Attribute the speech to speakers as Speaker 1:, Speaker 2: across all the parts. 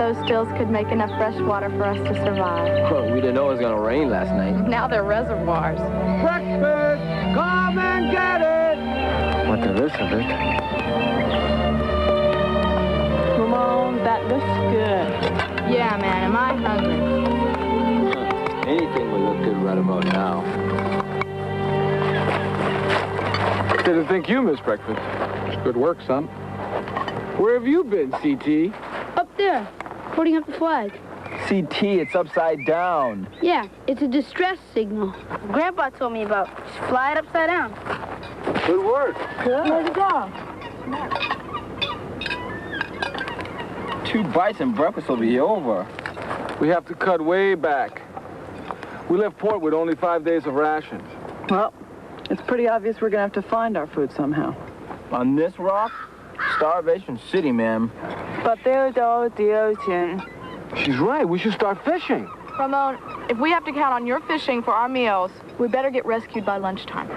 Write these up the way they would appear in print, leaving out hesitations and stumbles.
Speaker 1: those stills could make enough fresh water for us to survive.
Speaker 2: Well, we didn't know it was going to rain last night.
Speaker 1: Now they're reservoirs.
Speaker 3: Breakfast! Come and get it!
Speaker 2: What there is of it.
Speaker 4: Come on, that looks good.
Speaker 1: Yeah, man, am I hungry?
Speaker 2: Anything would look good right about now.
Speaker 3: Didn't think you missed breakfast. Good work, son. Where have you been, CT?
Speaker 5: Up there, holding up the flag.
Speaker 2: CT, it's upside down.
Speaker 5: Yeah, it's a distress signal. Grandpa told me about. Just fly it upside down.
Speaker 3: Good work.
Speaker 5: Good. Where'd it go?
Speaker 2: 2 bites and breakfast will be over.
Speaker 3: We have to cut way back. We left port with only 5 days of rations.
Speaker 4: Well, it's pretty obvious we're going to have to find our food somehow.
Speaker 2: On this rock? Starvation City, ma'am.
Speaker 4: But there's all the ocean.
Speaker 3: She's right. We should start fishing.
Speaker 1: Ramon, if we have to count on your fishing for our meals, we better get rescued by lunchtime.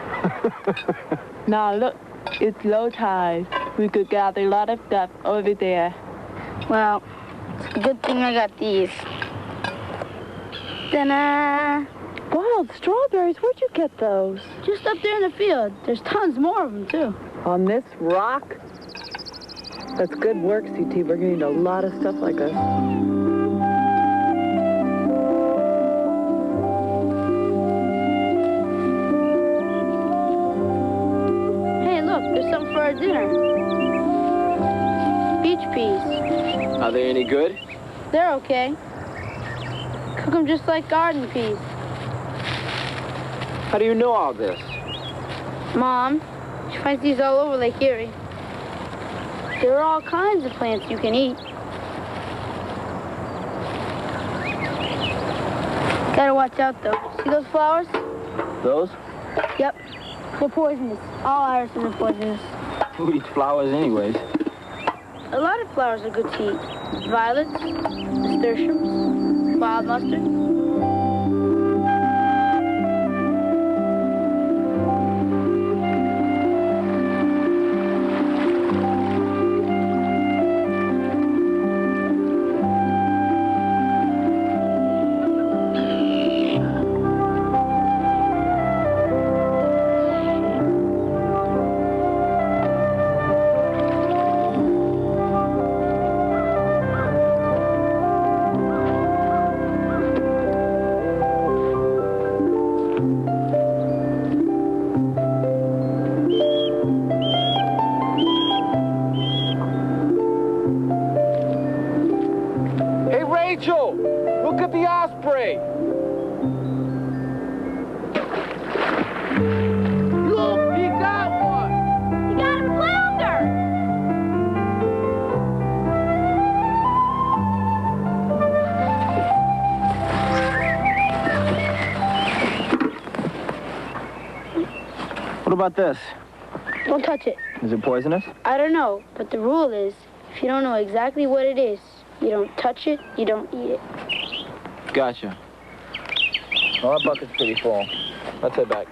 Speaker 4: Now, look, it's low tide. We could gather a lot of stuff over there.
Speaker 5: Well, it's a good thing I got these. Ta-da!
Speaker 4: Wild strawberries, where'd you get those?
Speaker 5: Just up there in the field. There's tons more of them, too.
Speaker 4: On this rock? That's good work, CT. We're going to need a lot of stuff like this.
Speaker 5: Hey, look, there's some for our dinner. Beach peas.
Speaker 2: Are they any good?
Speaker 5: They're okay. Cook them just like garden peas.
Speaker 2: How do you know all this?
Speaker 5: Mom, she finds these all over Lake Erie. There are all kinds of plants you can eat. Gotta watch out, though. See those flowers?
Speaker 2: Those?
Speaker 5: Yep. They're poisonous. All irises are poisonous.
Speaker 2: Who eats flowers anyways?
Speaker 5: A lot of flowers are good to eat. Violets, nasturtiums, wild mustard.
Speaker 2: What about this?
Speaker 5: Don't touch it.
Speaker 2: Is it poisonous?
Speaker 5: I don't know, but the rule is, if you don't know exactly what it is, you don't touch it, you don't eat it.
Speaker 2: Gotcha. Well, that bucket's pretty full. Let's head back.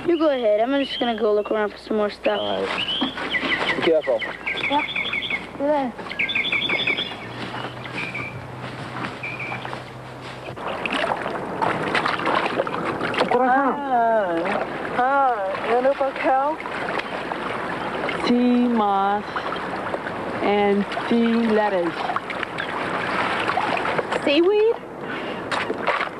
Speaker 5: You go ahead. I'm just gonna go look around for some more stuff.
Speaker 2: All right. Be careful.
Speaker 5: Yep. Yeah.
Speaker 4: Animal cow, sea moss, and sea lettuce.
Speaker 1: Seaweed?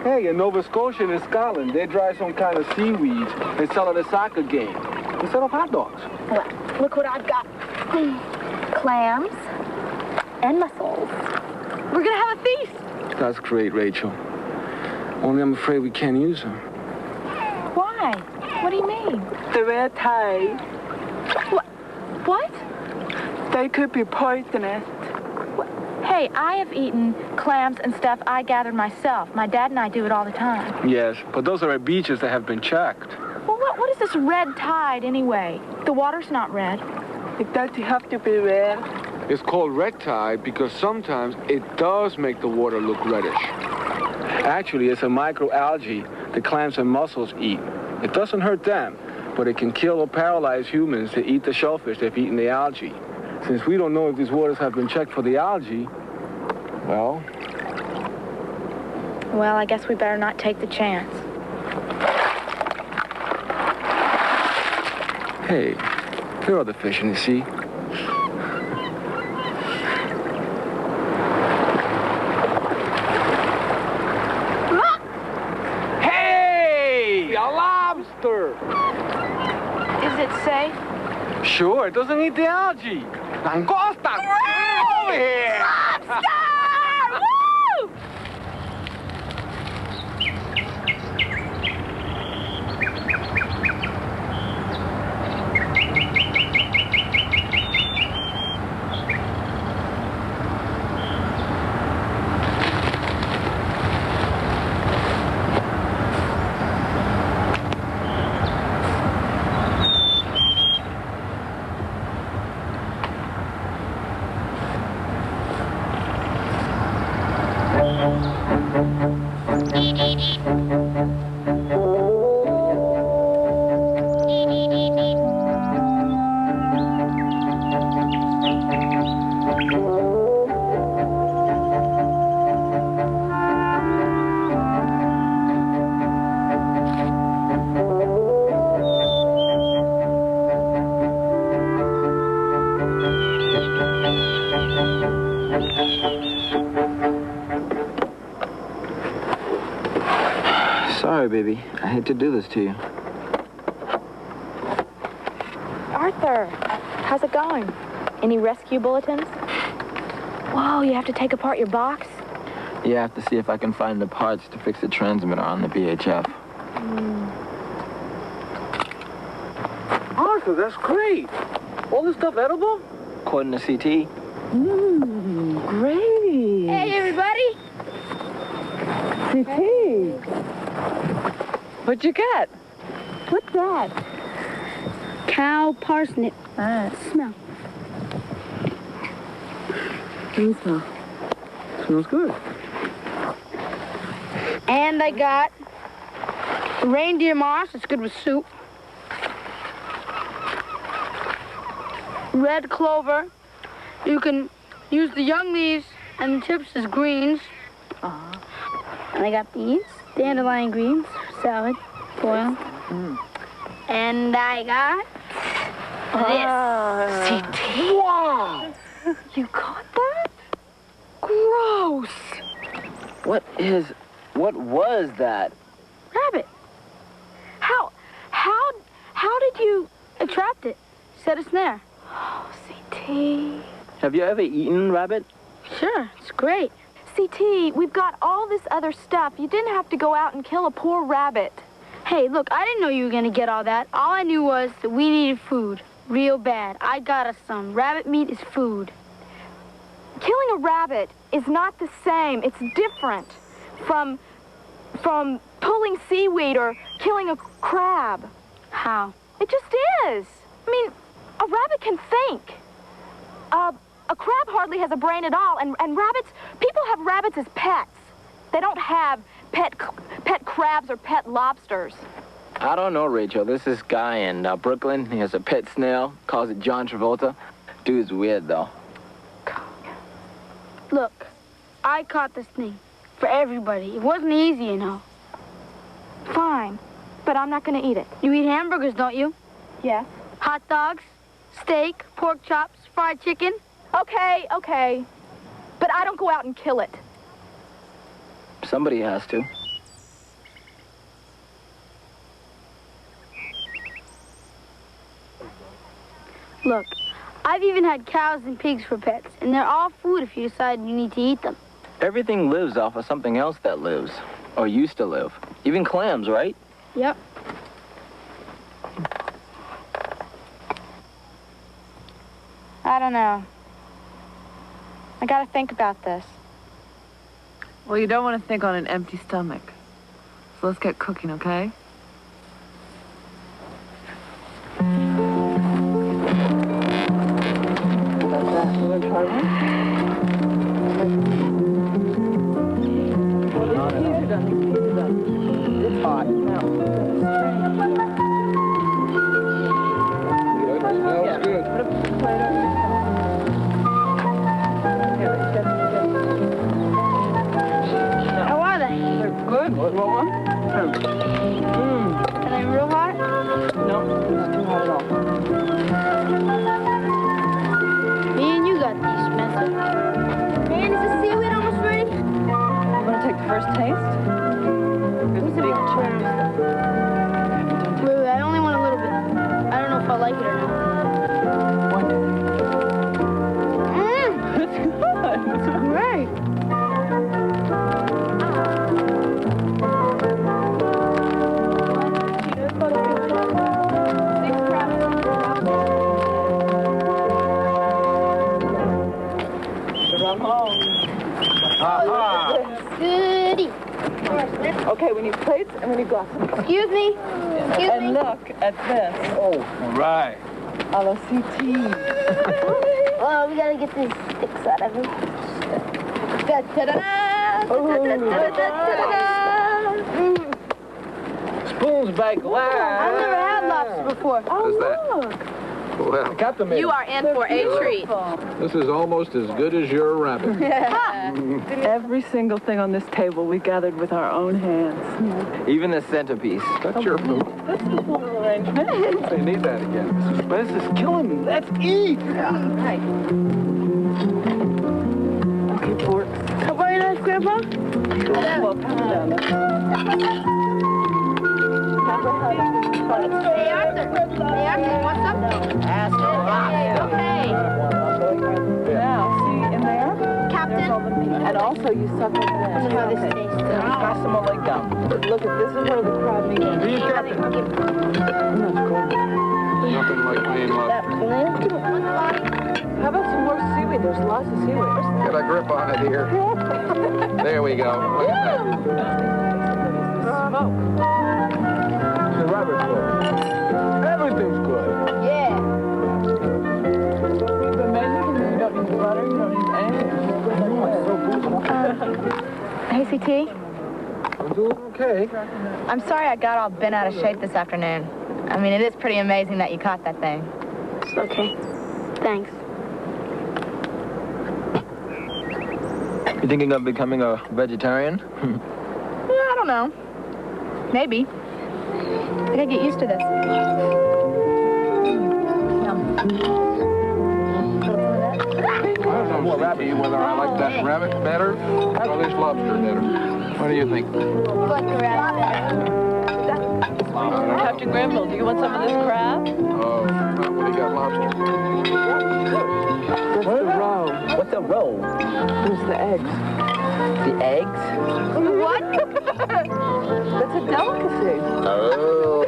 Speaker 3: Hey, in Nova Scotia and in Scotland, they dry some kind of seaweed and sell it at a soccer game instead of hot dogs.
Speaker 1: Well, look what I've got. Clams and mussels. We're gonna have a feast.
Speaker 3: That's great, Rachel. Only I'm afraid we can't use them.
Speaker 1: Why? What do you mean?
Speaker 4: The red tide.
Speaker 1: What?
Speaker 4: They could be poisonous.
Speaker 1: Hey, I have eaten clams and stuff I gathered myself. My dad and I do it all the time.
Speaker 3: Yes, but those are at beaches that have been checked.
Speaker 1: Well, what is this red tide anyway? The water's not red.
Speaker 4: It doesn't have to be red.
Speaker 3: It's called red tide because sometimes it does make the water look reddish. Actually, it's a microalgae the clams and mussels eat. It doesn't hurt them, but it can kill or paralyze humans that eat the shellfish they've eaten the algae. Since we don't know if these waters have been checked for the algae, Well?
Speaker 1: Well, I guess we better not take the chance.
Speaker 3: Hey, there are other fish in the sea. Hey! A lobster!
Speaker 1: Is it safe?
Speaker 3: Sure, it doesn't eat the algae. Langosta! Over here!
Speaker 1: Lobster! Woo!
Speaker 2: Sorry, baby. I hate to do this to you.
Speaker 1: Arthur, how's it going? Any rescue bulletins? Whoa, you have to take apart your box?
Speaker 2: Yeah, I have to see if I can find the parts to fix the transmitter on the VHF.
Speaker 3: Arthur, that's great. All this stuff edible?
Speaker 2: According to CT.
Speaker 4: Great.
Speaker 5: Hey, everybody.
Speaker 4: CT. What'd you get? What's that?
Speaker 5: Cow parsnip. Smell.
Speaker 3: Smells good.
Speaker 5: And I got reindeer moss. It's good with soup. Red clover. You can use the young leaves and the tips as greens. And I got these dandelion greens, salad, boil. And I got this.
Speaker 1: CT? Wow! You caught that? Gross!
Speaker 2: What was that?
Speaker 5: Rabbit. How did you attract it? Set a snare.
Speaker 1: Oh, CT.
Speaker 2: Have you ever eaten rabbit?
Speaker 5: Sure, it's great.
Speaker 1: CT, we've got all this other stuff. You didn't have to go out and kill a poor rabbit.
Speaker 5: Hey, look, I didn't know you were gonna get all that. All I knew was that we needed food. Real bad. I got us some. Rabbit meat is food.
Speaker 1: Killing a rabbit is not the same. It's different from pulling seaweed or killing a crab.
Speaker 5: How?
Speaker 1: It just is. I mean, a rabbit can think. A crab hardly has a brain at all, and rabbits, people have rabbits as pets. They don't have pet crabs or pet lobsters.
Speaker 2: I don't know, Rachel. There's this guy in Brooklyn. He has a pet snail, calls it John Travolta. Dude's weird, though.
Speaker 5: Look, I caught this thing. For everybody. It wasn't easy, you know.
Speaker 1: Fine, but I'm not gonna eat it.
Speaker 5: You eat hamburgers, don't you?
Speaker 1: Yeah.
Speaker 5: Hot dogs, steak, pork chops, fried chicken.
Speaker 1: Okay. But I don't go out and kill it.
Speaker 2: Somebody has to.
Speaker 5: Look, I've even had cows and pigs for pets, and they're all food if you decide you need to eat them.
Speaker 2: Everything lives off of something else that lives, or used to live. Even clams, right?
Speaker 5: Yep.
Speaker 1: I don't know. I gotta think about this.
Speaker 4: Well, you don't want to think on an empty stomach. So let's get cooking, okay?
Speaker 2: It's hot.
Speaker 3: Smells good.
Speaker 5: Are they real hot?
Speaker 4: Nope, not too hot at all.
Speaker 5: Me and you got these, Spencer. Man, is the seaweed almost ready?
Speaker 4: You want to take the first taste? Here's a big tray.
Speaker 5: Wait, I only want a little bit. I don't know if I like it or not.
Speaker 4: It's good. It's
Speaker 5: Great. Goody.
Speaker 4: Okay, we need plates and we need glasses.
Speaker 5: Excuse me. Excuse
Speaker 4: And
Speaker 5: me.
Speaker 4: look at this.
Speaker 3: All right.
Speaker 4: A la CT.
Speaker 5: Oh, we gotta get these sticks out of him.
Speaker 3: Spoons by glass.
Speaker 5: I've never had lobster before.
Speaker 4: Oh,
Speaker 3: What is that?
Speaker 4: look.
Speaker 3: Well, Captain made
Speaker 1: You are in for a treat.
Speaker 3: This is almost as good as your rabbit.
Speaker 4: Every single thing on this table we gathered with our own hands.
Speaker 2: Even the centerpiece.
Speaker 3: That's your food.
Speaker 4: This is a little arrangement.
Speaker 3: They need that again. This is killing me. Let's eat.
Speaker 4: Okay, forks.
Speaker 5: How about your nice, Grandpa?
Speaker 4: Well, pass it down.
Speaker 5: Hey, Arthur. Hey, Arthur, what's up? Okay.
Speaker 4: Now, see in there?
Speaker 5: Captain.
Speaker 4: There's all the meat. And also you suck on
Speaker 5: This is how this
Speaker 4: this.
Speaker 5: tastes.
Speaker 2: Pass them all like gum.
Speaker 4: Look, this is where the crab meat is.
Speaker 3: He's Captain. Nothing like plain lobster.
Speaker 4: How about some more seaweed? There's lots of seaweed.
Speaker 3: Get a grip on it here. There we go. Look at that.
Speaker 4: Smoke.
Speaker 3: The rabbit's good. Everything's good.
Speaker 5: Yeah.
Speaker 4: It's amazing because you don't need butter, you don't need anything.
Speaker 1: Hey, CT.
Speaker 3: I'm doing okay.
Speaker 1: I'm sorry I got all bent out of shape this afternoon. I mean, it is pretty amazing that you caught that thing.
Speaker 5: It's okay. Thanks.
Speaker 2: You thinking of becoming a vegetarian?
Speaker 1: I don't know. Maybe. I gotta get used to this.
Speaker 3: I don't know, CT, whether I like that rabbit better or this lobster better. What do you think?
Speaker 5: Like the rabbit.
Speaker 4: Captain Granville, do you want some of this crab?
Speaker 3: Oh, not when he got lobster.
Speaker 4: That's the roe.
Speaker 2: What's a roll?
Speaker 4: There's the eggs.
Speaker 2: The eggs?
Speaker 1: What?
Speaker 4: That's a delicacy.
Speaker 2: Oh.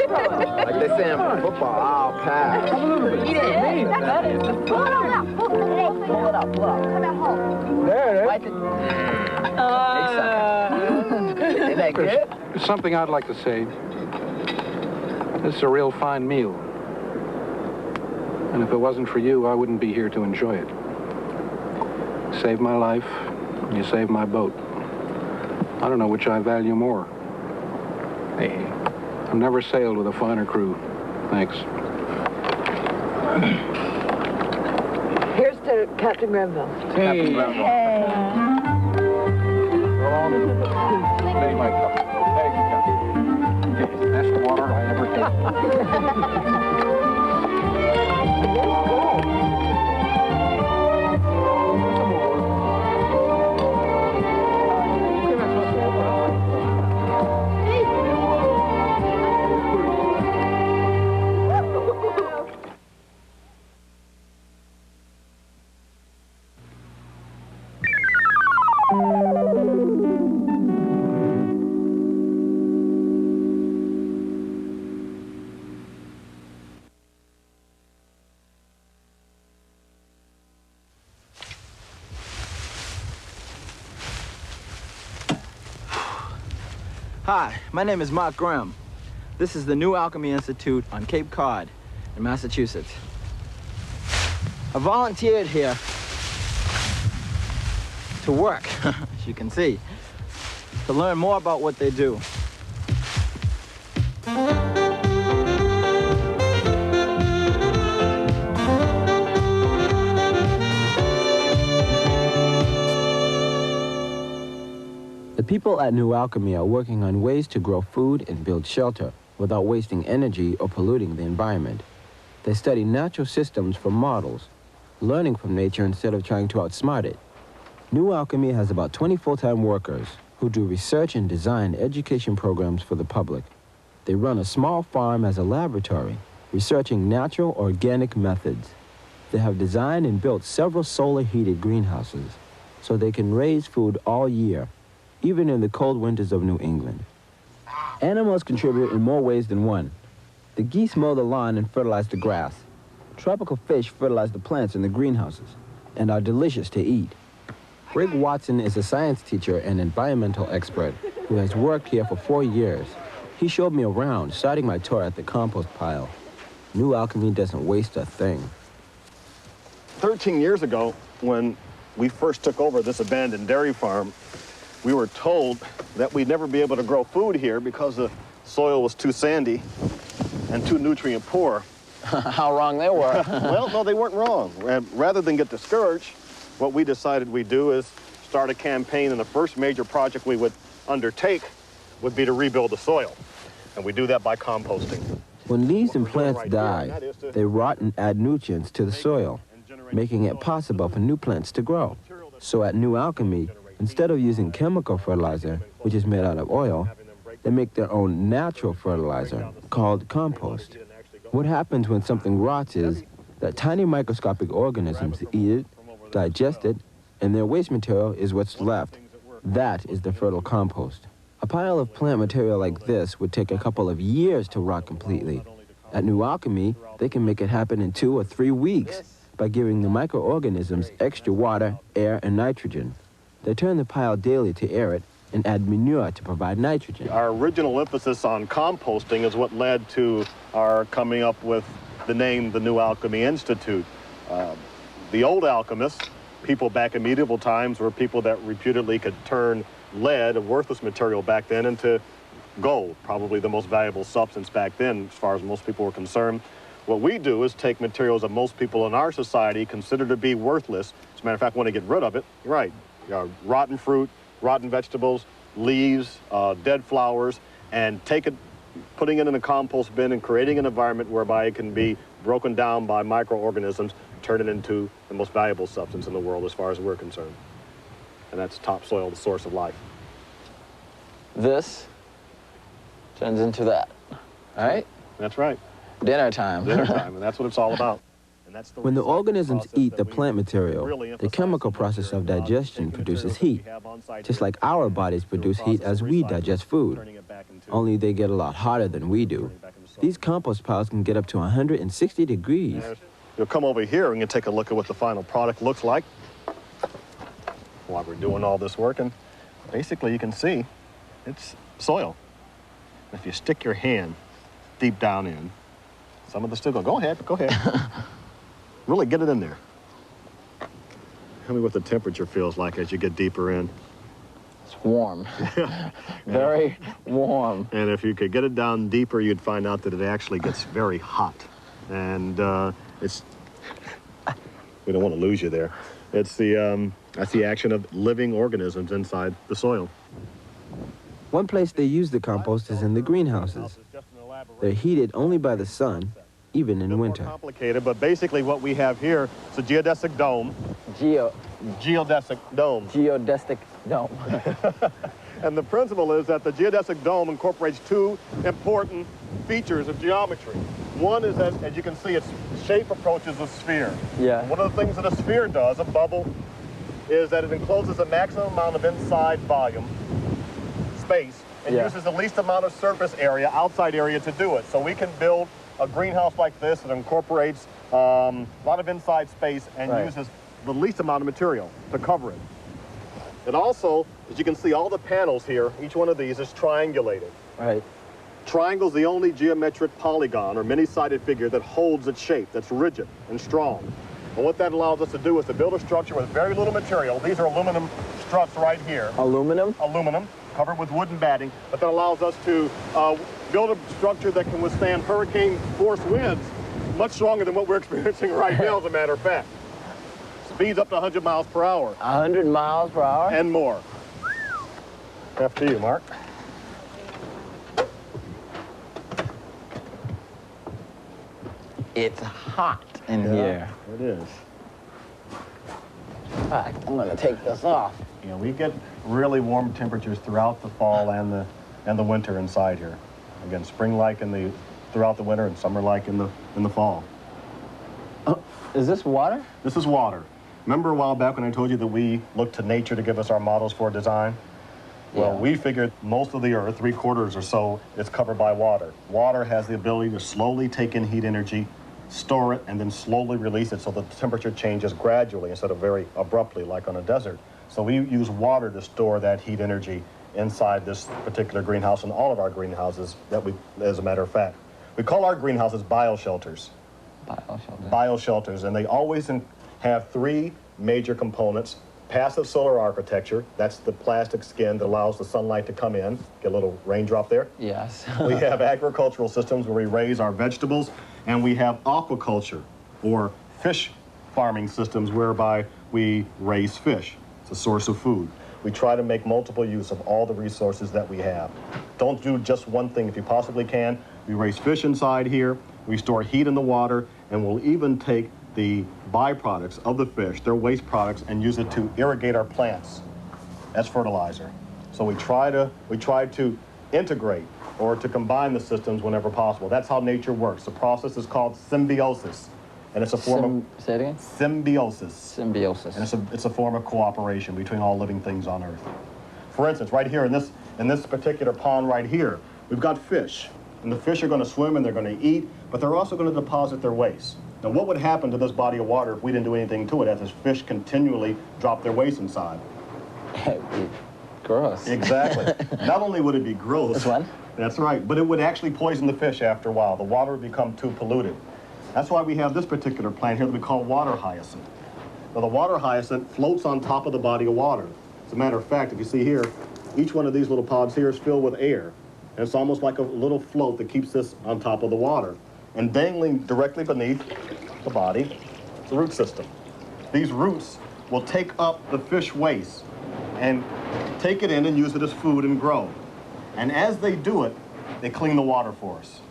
Speaker 2: Like they say in football, I'll pass.
Speaker 4: That is the
Speaker 1: Pull it out. Pull it up. Come out home.
Speaker 3: There it
Speaker 2: Why Isn't that good?
Speaker 3: is. There's something I'd like to say. This is a real fine meal. And if it wasn't for you, I wouldn't be here to enjoy it. You saved my life, and you saved my boat. I don't know which I value more.
Speaker 2: Hey.
Speaker 3: I've never sailed with a finer crew. Thanks.
Speaker 4: Here's to Captain Granville.
Speaker 3: Captain Granville. Lady my cup. Thank you, Captain. That's the water I ever take.
Speaker 2: Hi, my name is Mark Graham. This is the new Alchemy Institute on Cape Cod in Massachusetts. I volunteered here to work, as you can see, to learn more about what they do.
Speaker 6: The people at New Alchemy are working on ways to grow food and build shelter without wasting energy or polluting the environment. They study natural systems from models, learning from nature instead of trying to outsmart it. New Alchemy has about 20 full-time workers who do research and design education programs for the public. They run a small farm as a laboratory, researching natural organic methods. They have designed and built several solar-heated greenhouses so they can raise food all year, even in the cold winters of New England. Animals contribute in more ways than one. The geese mow the lawn and fertilize the grass. Tropical fish fertilize the plants in the greenhouses and are delicious to eat. Greg Watson is a science teacher and environmental expert who has worked here for 4 years. He showed me around, starting my tour at the compost pile. New Alchemy doesn't waste a thing.
Speaker 7: 13 years ago, when we first took over this abandoned dairy farm, we were told that we'd never be able to grow food here because the soil was too sandy and too nutrient poor.
Speaker 2: How wrong they were.
Speaker 7: Well, no, they weren't wrong. And rather than get discouraged, what we decided we'd do is start a campaign, and the first major project we would undertake would be to rebuild the soil. And we do that by composting.
Speaker 6: When leaves and plants die, they rot and add nutrients to the soil, making it possible for new plants to grow. So at New Alchemy, instead of using chemical fertilizer, which is made out of oil, they make their own natural fertilizer called compost. What happens when something rots is that tiny microscopic organisms eat it, digest it, and their waste material is what's left. That is the fertile compost. A pile of plant material like this would take a couple of years to rot completely. At New Alchemy, they can make it happen in 2 or 3 weeks by giving the microorganisms extra water, air, and nitrogen. They turn the pile daily to air it and add manure to provide nitrogen.
Speaker 7: Our original emphasis on composting is what led to our coming up with the name the New Alchemy Institute. The old alchemists, people back in medieval times, were people that reputedly could turn lead, a worthless material back then, into gold, probably the most valuable substance back then as far as most people were concerned. What we do is take materials that most people in our society consider to be worthless. As a matter of fact, want to get rid of it. Right. Rotten fruit, rotten vegetables, leaves, dead flowers, and putting it in a compost bin and creating an environment whereby it can be broken down by microorganisms, turn it into the most valuable substance in the world as far as we're concerned. And that's topsoil, the source of life.
Speaker 2: This turns into that, all right?
Speaker 7: That's right.
Speaker 2: Dinner time.
Speaker 7: Dinner time, and that's what it's all about. And that's
Speaker 6: When the organisms eat the plant material, the chemical process of digestion produces heat, just like our bodies produce heat as we digest food, only they get a lot hotter than we do. These compost piles can get up to 160 degrees.
Speaker 7: You'll come over here and you can take a look at what the final product looks like while we're doing all this work. And basically you can see it's soil. If you stick your hand deep down in, some of the still go ahead. Really get it in there. Tell me what the temperature feels like as you get deeper in.
Speaker 2: It's warm. Very warm.
Speaker 7: And if you could get it down deeper, you'd find out that it actually gets very hot. And we don't want to lose you there. It's that's the action of living organisms inside the soil.
Speaker 6: One place they use the compost is in the greenhouses. They're heated only by the sun, even in winter.
Speaker 7: More complicated, but basically what we have here is a geodesic dome. Geodesic dome.
Speaker 2: Geodesic dome.
Speaker 7: And the principle is that the geodesic dome incorporates 2 important features of geometry. One is that, as you can see, its shape approaches a sphere.
Speaker 2: Yeah.
Speaker 7: One of the things that a sphere does, a bubble, is that it encloses a maximum amount of inside volume, space, and uses the least amount of surface area, outside area, to do it. So we can build a greenhouse like this that incorporates a lot of inside space and uses the least amount of material to cover it. It also, as you can see, all the panels here, each one of these is triangulated.
Speaker 2: Right.
Speaker 7: Triangle is the only geometric polygon or many-sided figure that holds its shape, that's rigid and strong. And what that allows us to do is to build a structure with very little material. These are aluminum struts right here.
Speaker 2: Aluminum?
Speaker 7: Aluminum, covered with wooden batting, but that allows us to build a structure that can withstand hurricane-force winds much stronger than what we're experiencing right now, as a matter of fact. Speeds up to 100 miles per hour.
Speaker 2: 100 miles per hour?
Speaker 7: And more. After you, Mark.
Speaker 2: It's hot in here.
Speaker 7: It is.
Speaker 2: In fact, I'm gonna take this off.
Speaker 7: Yeah, we get really warm temperatures throughout the fall and the winter inside here. Again, spring-like throughout the winter and summer-like in the fall.
Speaker 2: Is this water?
Speaker 7: This is water. Remember a while back when I told you that we looked to nature to give us our models for design? Well, we figured most of the Earth, 3/4 or so, is covered by water. Water has the ability to slowly take in heat energy, store it, and then slowly release it so the temperature changes gradually instead of very abruptly like on a desert. So we use water to store that heat energy inside this particular greenhouse and all of our greenhouses that we, as a matter of fact. We call our greenhouses bioshelters. Bioshelters, and they always have 3 major components. Passive solar architecture, that's the plastic skin that allows the sunlight to come in. Get a little raindrop there?
Speaker 2: Yes.
Speaker 7: We have agricultural systems where we raise our vegetables, and we have aquaculture, or fish farming systems whereby we raise fish. It's a source of food. We try to make multiple use of all the resources that we have. Don't do just one thing if you possibly can. We raise fish inside here, we store heat in the water, and we'll even take the byproducts of the fish, their waste products, and use it to irrigate our plants as fertilizer. So we try to integrate or to combine the systems whenever possible. That's how nature works. The process is called symbiosis, and it's a form of...
Speaker 2: Say it again?
Speaker 7: Symbiosis.
Speaker 2: Symbiosis.
Speaker 7: And it's a form of cooperation between all living things on Earth. For instance, right here in this particular pond right here, we've got fish. And the fish are going to swim and they're going to eat, but they're also going to deposit their waste. Now, what would happen to this body of water if we didn't do anything to it as this fish continually drop their waste inside?
Speaker 2: Gross.
Speaker 7: Exactly. Not only would it be gross.
Speaker 2: This one?
Speaker 7: That's right, but it would actually poison the fish after a while. The water would become too polluted. That's why we have this particular plant here that we call water hyacinth. Now, the water hyacinth floats on top of the body of water. As a matter of fact, if you see here, each one of these little pods here is filled with air. And it's almost like a little float that keeps this on top of the water. And dangling directly beneath the body, the root system. These roots will take up the fish waste and take it in and use it as food and grow. And as they do it, they clean the water for us.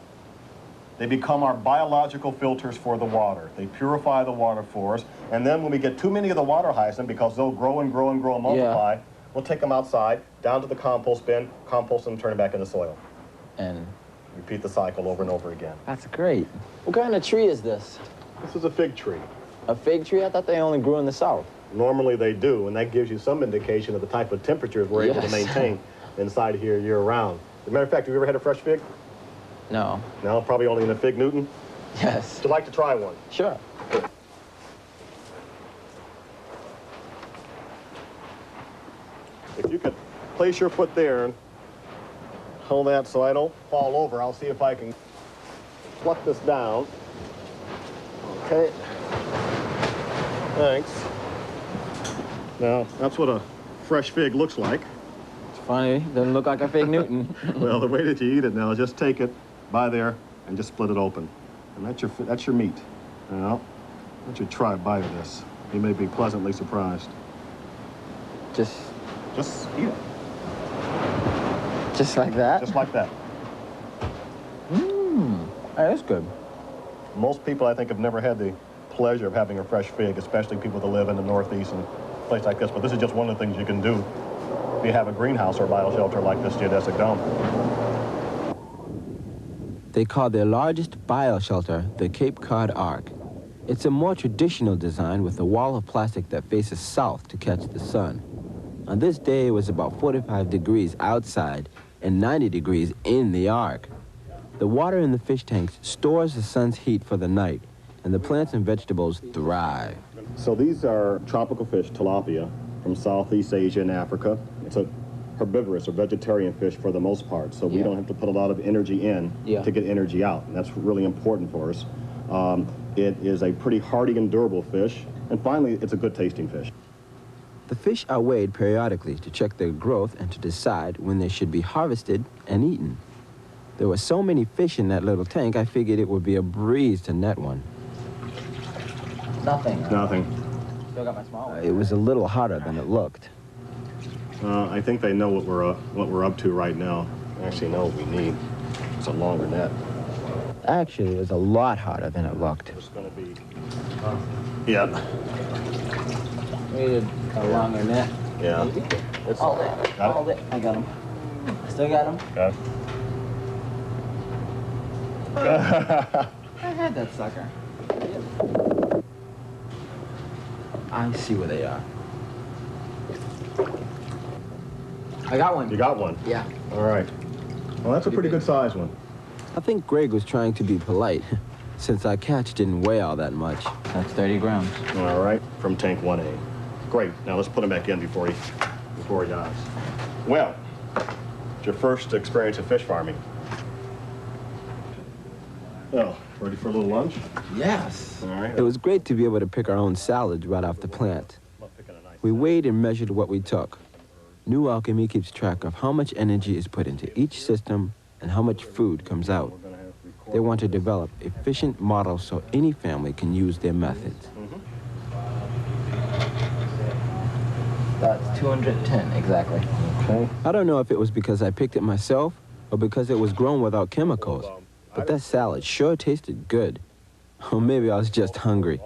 Speaker 7: They become our biological filters for the water. They purify the water for us. And then when we get too many of the water hyacinth, because they'll grow and grow and grow and multiply, we'll take them outside, down to the compost bin, compost them, turn it back into soil.
Speaker 2: And
Speaker 7: repeat the cycle over and over again.
Speaker 2: That's great. What kind of tree is this?
Speaker 7: This is a fig tree.
Speaker 2: A fig tree? I thought they only grew in the south.
Speaker 7: Normally they do, and that gives you some indication of the type of temperatures we're able to maintain inside here year-round. As a matter of fact, have you ever had a fresh fig?
Speaker 2: No.
Speaker 7: No? Probably only in a fig Newton?
Speaker 2: Yes.
Speaker 7: Would you like to try one?
Speaker 2: Sure.
Speaker 7: If you could place your foot there and hold that so I don't fall over, I'll see if I can pluck this down. Okay. Thanks. Now, that's what a fresh fig looks like.
Speaker 2: It's funny. Doesn't look like a fig Newton.
Speaker 7: Well, the way that you eat it now is just take it by there and just split it open. And that's your meat. Now, why don't you try a bite of this? You may be pleasantly surprised.
Speaker 2: Just
Speaker 7: eat it.
Speaker 2: Just like that?
Speaker 7: Just like that.
Speaker 2: That's good.
Speaker 7: Most people, I think, have never had the pleasure of having a fresh fig, especially people that live in the Northeast and a place like this. But this is just one of the things you can do if you have a greenhouse or a bioshelter like this geodesic dome.
Speaker 6: They call their largest bioshelter the Cape Cod Ark. It's a more traditional design with a wall of plastic that faces south to catch the sun. On this day, it was about 45 degrees outside and 90 degrees in the Ark. The water in the fish tanks stores the sun's heat for the night, and the plants and vegetables thrive.
Speaker 7: So these are tropical fish, tilapia, from Southeast Asia and Africa. It's a herbivorous or vegetarian fish for the most part, so we don't have to put a lot of energy in to get energy out, and that's really important for us. It is a pretty hardy and durable fish, and finally, it's a good tasting fish.
Speaker 6: The fish are weighed periodically to check their growth and to decide when they should be harvested and eaten. There were so many fish in that little tank, I figured it would be a breeze to net one.
Speaker 2: Nothing.
Speaker 7: Nothing.
Speaker 2: Still got my small one.
Speaker 6: It was a little hotter than it looked.
Speaker 7: I think they know what we're up to right now. They actually know what we need. It's a longer net.
Speaker 6: Actually, it was a lot hotter than it looked.
Speaker 7: It's going to be... yeah.
Speaker 2: We needed a longer net.
Speaker 7: Yeah. It's,
Speaker 2: Hold it. Hold it. I got him. Still got him.
Speaker 7: Okay.
Speaker 2: I had that sucker. I see where they are. I got one.
Speaker 7: You got one?
Speaker 2: Yeah.
Speaker 7: All right. Well, that's a pretty good size one.
Speaker 6: I think Greg was trying to be polite, since our catch didn't weigh all that much.
Speaker 2: That's 30 grams.
Speaker 7: All right, from tank 1A. Great. Now let's put him back in before he dies. Well, it's your first experience of fish farming. Oh, ready for a little lunch?
Speaker 2: Yes.
Speaker 7: All right.
Speaker 6: It was great to be able to pick our own salads right off the plant. We weighed and measured what we took. New Alchemy keeps track of how much energy is put into each system and how much food comes out. They want to develop efficient models so any family can use their methods.
Speaker 2: That's 210, exactly.
Speaker 7: Okay.
Speaker 6: I don't know if it was because I picked it myself or because it was grown without chemicals, but that salad sure tasted good. Or maybe I was just hungry.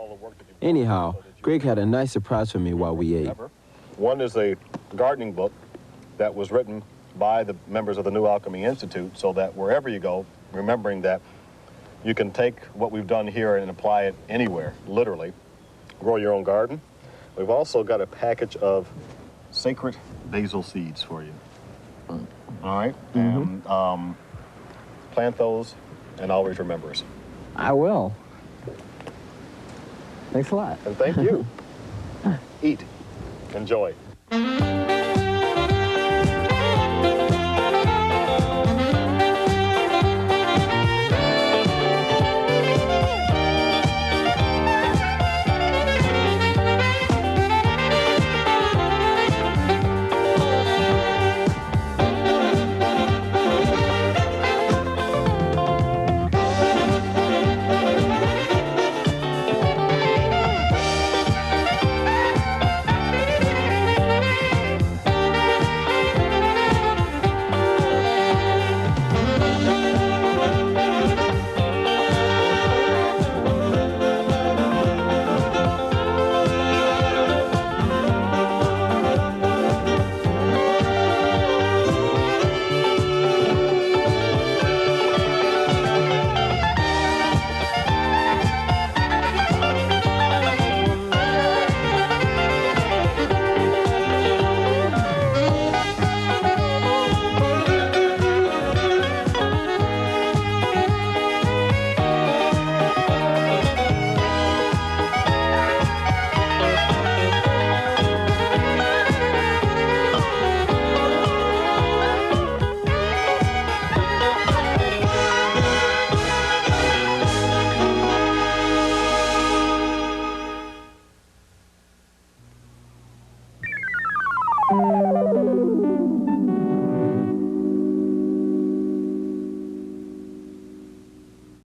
Speaker 6: Anyhow, Greg had a nice surprise for me while we ate.
Speaker 7: One is a gardening book that was written by the members of the New Alchemy Institute, so that wherever you go, remembering that you can take what we've done here and apply it anywhere, literally. Grow your own garden. We've also got a package of sacred basil seeds for you. All right? And plant those and always remember us.
Speaker 2: I will. Thanks a lot.
Speaker 7: And thank you. Eat. Enjoy.